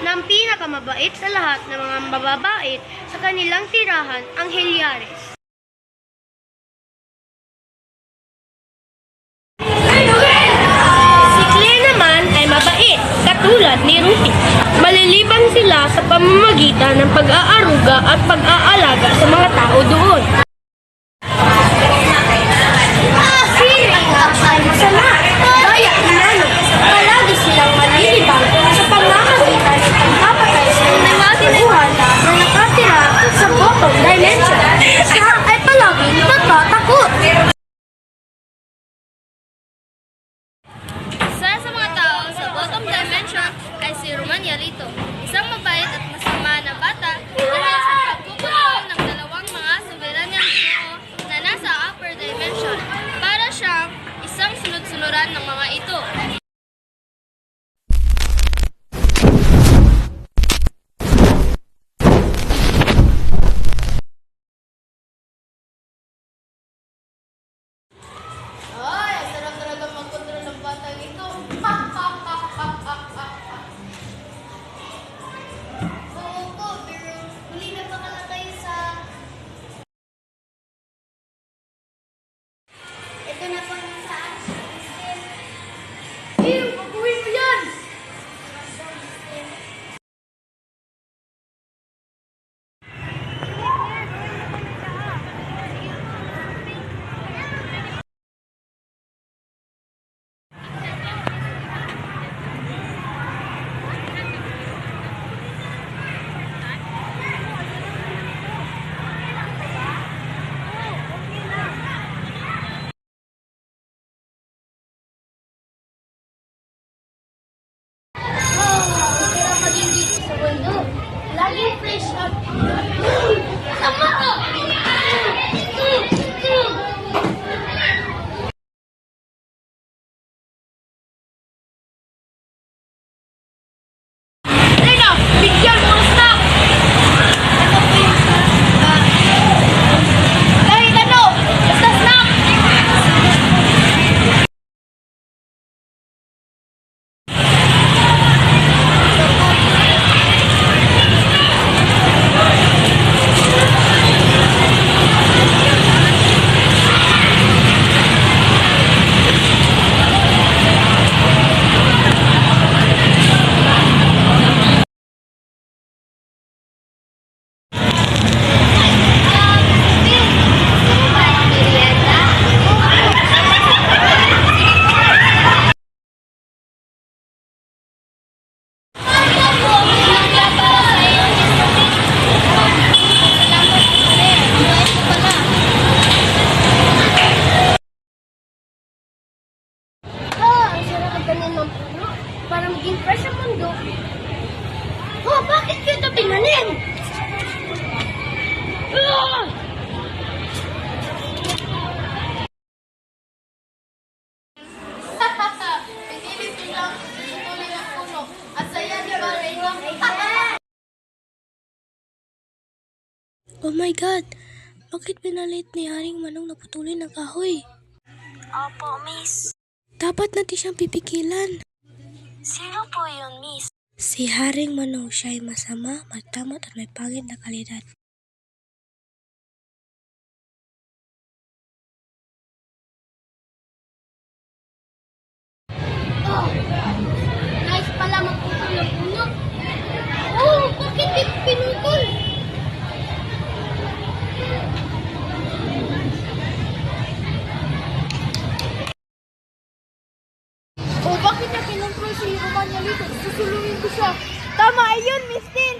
ng pinakamabait sa lahat ng mga mababait sa kanilang tirahan, ang Heliares. Si Claire naman ay mabait, katulad ni Ruby. Malilibang sila sa pamamagitan ng pag-aaruga at pag-aalaga sa mga tao doon. Ay masama, gaya inano, palagi silang malilibang sa pamamagitan ng pagpapatay sa mga tinuhan na nakatira sa bottom dimension. Siya ay palaging natatakot. Isa sa mga tao sa bottom dimension ay si Romania Rito, isang mabait at masama na bata dahil sa pagkukulong ng dalawang mga soberanyang tao na nasa upper dimension. Para siyang isang sunod-sunuran ng mga ito. Ay, sarap talaga magkontrol ng batang ito. Oo po, pero huli na baka na tayo sa... Ito na po ang saan. Ew, pag-uwi mo yan! Laging fresh up. Sama ko! Teka! Bigyan mo ang snack! Ano po yung snack? Kahit ano! Basta snack! Ang sarap ang ganyan ng puno para maging fresh ang mundo. Oh, bakit ko ito tinanim? Pinili silang tutuloy ng puno. At saya di ba, Reyna? Oh my God! Bakit pinalit ni Haring Manong na putulin ng kahoy? Opo, miss. Dapat natin siyang pipigilan. Sino po yun, miss? Si Haring Manong siya ay masama, matamot at may pangit na kalidad. Oh, nice pala magputol ng puno. Oh, bakit di pinutol? Oh, bakit niya pinutol si Romania Lito? Susuluin ko siya. Tama, ayun, Miss Tin.